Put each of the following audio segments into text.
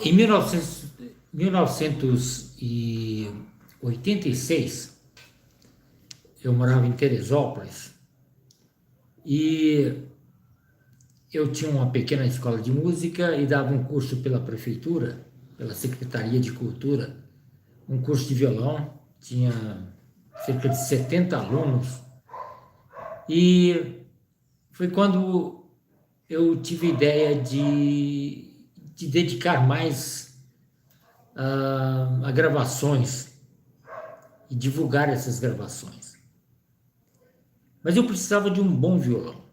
Em 1986, eu morava em Teresópolis e eu tinha uma pequena escola de música e dava um curso pela prefeitura, pela Secretaria de Cultura, um curso de violão, tinha cerca de 70 alunos, e foi quando eu tive a ideia de dedicar mais a gravações e divulgar essas gravações. Mas eu precisava de um bom violão.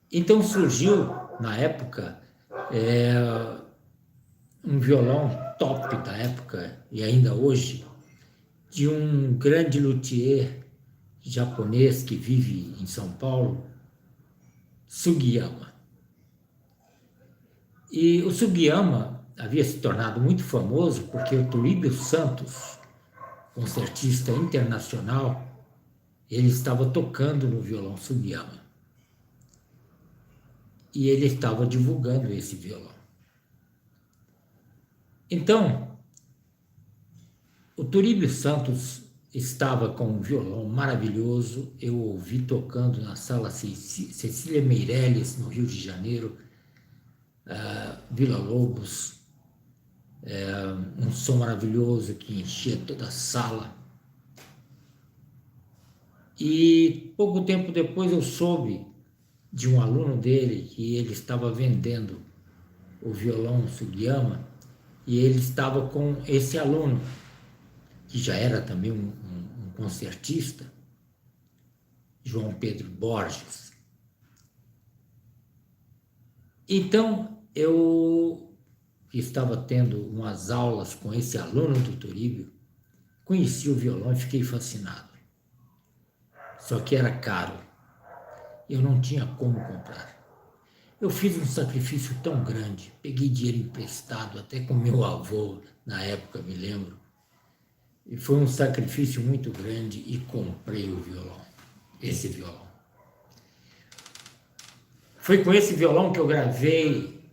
Então surgiu, na época, um violão top da época, e ainda hoje, de um grande luthier japonês que vive em São Paulo, Sugiyama. E o Sugiyama havia se tornado muito famoso porque o Tulíbio Santos, concertista internacional, ele estava tocando no violão Sugiyama. E ele estava divulgando esse violão. Então, o Tulíbio Santos estava com um violão maravilhoso, eu ouvi tocando na sala Cecília Meirelles, no Rio de Janeiro, Vila Lobos, um som maravilhoso que enchia toda a sala. E pouco tempo depois eu soube de um aluno dele que ele estava vendendo o violão Sugiyama e ele estava com esse aluno, que já era também um concertista, João Pedro Borges. Então, eu estava tendo umas aulas com esse aluno do Turíbio, conheci o violão e fiquei fascinado. Só que era caro, eu não tinha como comprar. Eu fiz um sacrifício tão grande, peguei dinheiro emprestado, até com meu avô, na época, me lembro, e foi um sacrifício muito grande e comprei o violão, esse violão. Foi com esse violão que eu gravei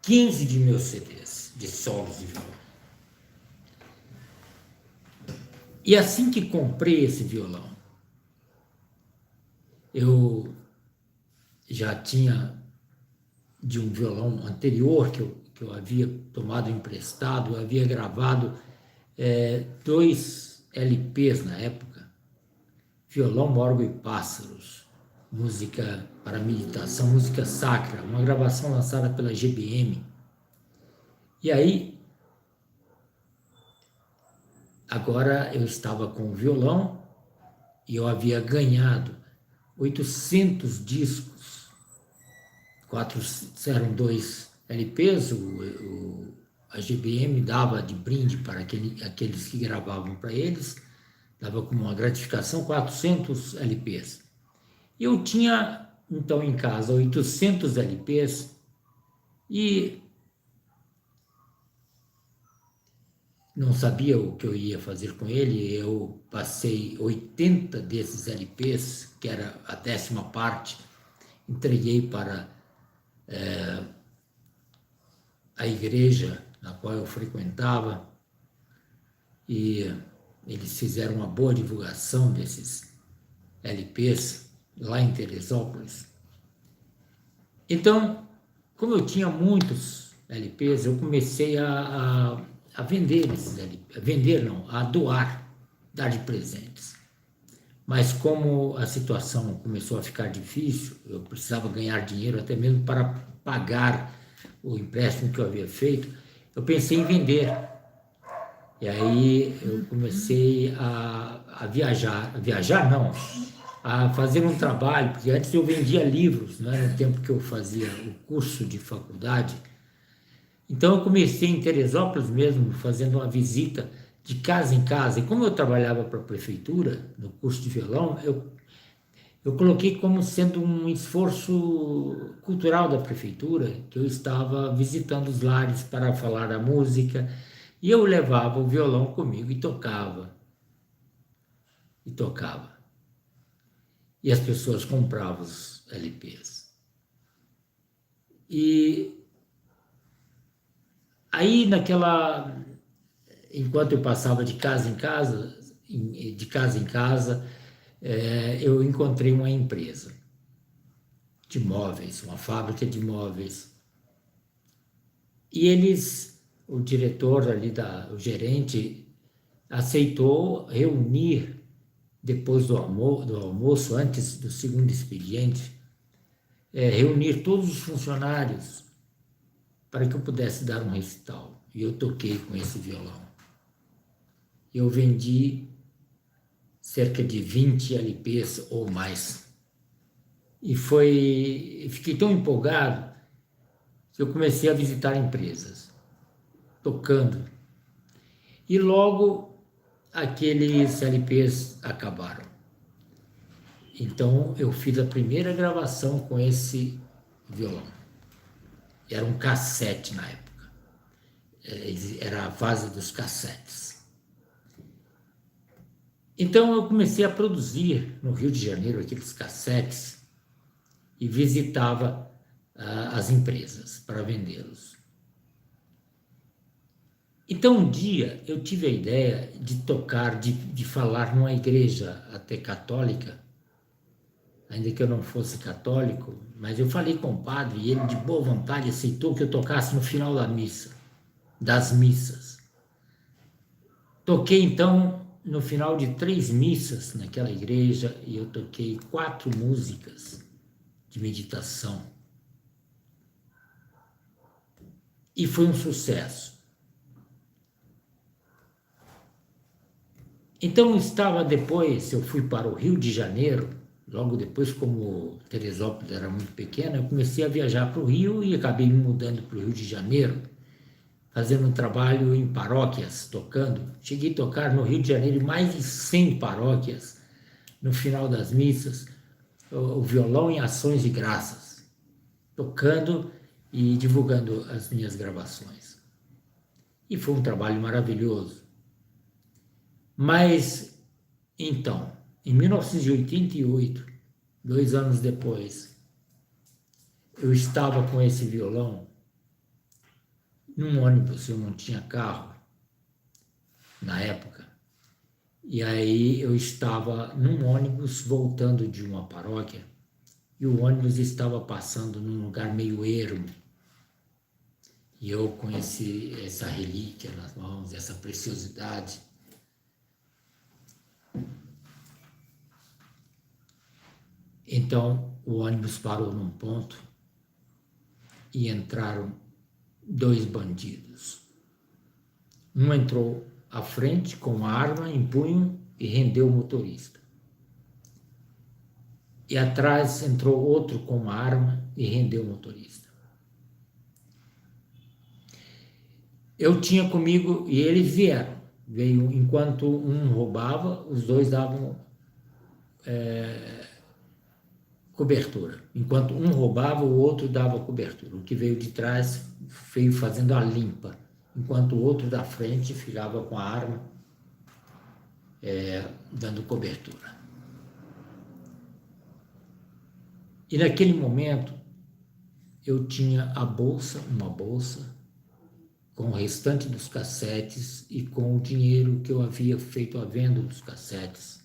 15 de meus CDs de solos de violão. E assim que comprei esse violão, eu já tinha de um violão anterior que eu havia tomado emprestado, eu havia gravado 2 LPs na época, Violão, Morgo e Pássaros, música para meditação, música sacra, uma gravação lançada pela GBM. E aí, agora eu estava com o violão e eu havia ganhado 800 discos, eram 2 LPs, a GBM dava de brinde para aqueles que gravavam para eles, dava como uma gratificação 400 LPs. E eu tinha, então, em casa 800 LPs e não sabia o que eu ia fazer com ele. Eu passei 80 desses LPs, que era a 10ª parte, entreguei para a igreja na qual eu frequentava e eles fizeram uma boa divulgação desses LPs lá em Teresópolis. Então, como eu tinha muitos LPs, eu comecei a vender esses LPs, a doar, dar de presentes. Mas como a situação começou a ficar difícil, eu precisava ganhar dinheiro até mesmo para pagar o empréstimo que eu havia feito, eu pensei em vender. E aí eu comecei a viajar não, a fazer um trabalho, porque antes eu vendia livros, né, no tempo que eu fazia o curso de faculdade. Então eu comecei em Teresópolis mesmo, fazendo uma visita de casa em casa. E como eu trabalhava para a prefeitura, no curso de violão, eu coloquei como sendo um esforço cultural da prefeitura, que eu estava visitando os lares para falar da música, e eu levava o violão comigo e tocava. E tocava. E as pessoas compravam os LPs. E Aí, enquanto eu passava de casa em casa, eu encontrei uma empresa de móveis, uma fábrica de móveis. E o diretor ali, o gerente, aceitou reunir, depois do almoço, antes do segundo expediente, reunir todos os funcionários para que eu pudesse dar um recital. E eu toquei com esse violão. Eu vendi cerca de 20 LPs ou mais. E fiquei tão empolgado que eu comecei a visitar empresas, tocando. E logo aqueles LPs acabaram. Então eu fiz a primeira gravação com esse violão. Era um cassete na época. Era a fase dos cassetes. Então eu comecei a produzir no Rio de Janeiro aqueles cassetes e visitava as empresas para vendê-los. Então um dia eu tive a ideia de tocar, de falar numa igreja até católica, ainda que eu não fosse católico, mas eu falei com o padre e ele de boa vontade aceitou que eu tocasse no final das missas. Toquei então no final de 3 missas naquela igreja e eu toquei 4 músicas de meditação. E foi um sucesso. Então eu fui para o Rio de Janeiro, logo depois, como Teresópolis era muito pequena, eu comecei a viajar para o Rio e acabei me mudando para o Rio de Janeiro, fazendo um trabalho em paróquias, tocando. Cheguei a tocar no Rio de Janeiro em mais de 100 paróquias, no final das missas, o violão em ações de graças, tocando e divulgando as minhas gravações. E foi um trabalho maravilhoso. Mas, então, em 1988, 2 anos depois, eu estava com esse violão num ônibus, eu não tinha carro na época, e aí eu estava num ônibus voltando de uma paróquia, e o ônibus estava passando num lugar meio ermo, e eu com essa relíquia nas mãos, essa preciosidade. Então o ônibus parou num ponto e entraram 2 bandidos. Um entrou à frente com uma arma em punho e rendeu o motorista. E atrás entrou outro com uma arma e rendeu o motorista. Eu tinha comigo, e eles veio enquanto um roubava, os 2 davam cobertura. Enquanto um roubava, o outro dava cobertura. O que veio de trás veio fazendo a limpa, enquanto o outro da frente ficava com a arma dando cobertura. E naquele momento eu tinha uma bolsa com o restante dos cassetes e com o dinheiro que eu havia feito à venda dos cassetes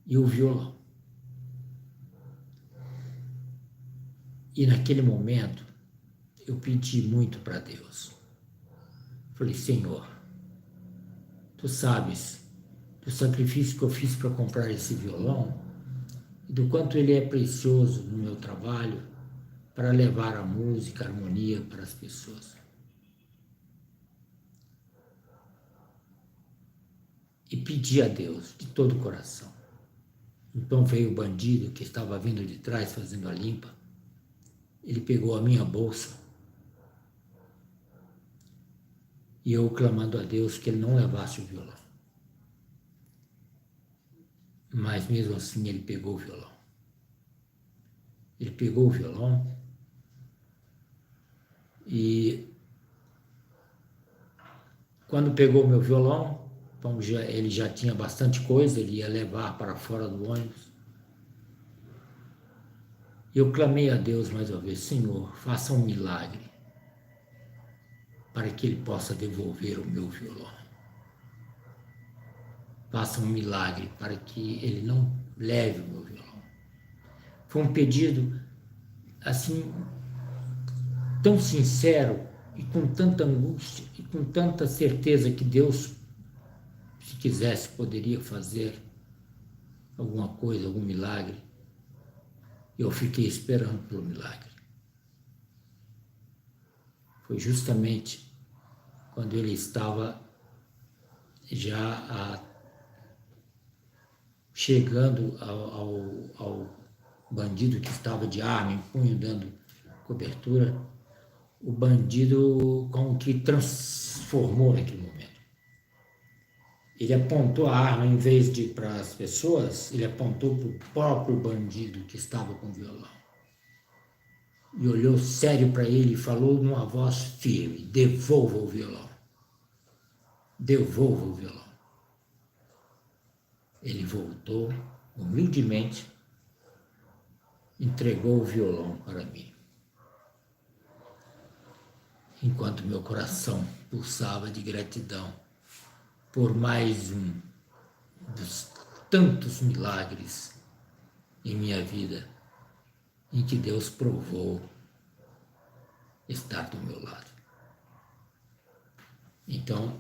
e o violão. E naquele momento eu pedi muito para Deus. Falei: Senhor, tu sabes do sacrifício que eu fiz para comprar esse violão e do quanto ele é precioso no meu trabalho para levar a música, a harmonia para as pessoas. E pedi a Deus de todo o coração. Então veio o bandido que estava vindo de trás fazendo a limpa. Ele pegou a minha bolsa e eu clamando a Deus que ele não levasse o violão. Mas mesmo assim ele pegou o violão. Ele pegou o violão e quando pegou o meu violão, então ele já tinha bastante coisa, ele ia levar para fora do ônibus. Eu clamei a Deus mais uma vez: Senhor, faça um milagre. para que ele possa devolver o meu violão. Faça um milagre para que ele não leve o meu violão. Foi um pedido assim tão sincero e com tanta angústia e com tanta certeza que Deus, se quisesse, poderia fazer alguma coisa, algum milagre. Eu fiquei esperando pelo milagre. Foi justamente quando ele estava já chegando ao bandido que estava de arma em punho, dando cobertura, o bandido como que transformou naquele momento. Ele apontou a arma, em vez de para as pessoas, ele apontou para o próprio bandido que estava com o violão. E olhou sério para ele e falou numa voz firme: devolva o violão. Devolva o violão. Ele voltou humildemente, entregou o violão para mim, enquanto meu coração pulsava de gratidão por mais um dos tantos milagres em minha vida em que Deus provou estar do meu lado. Então,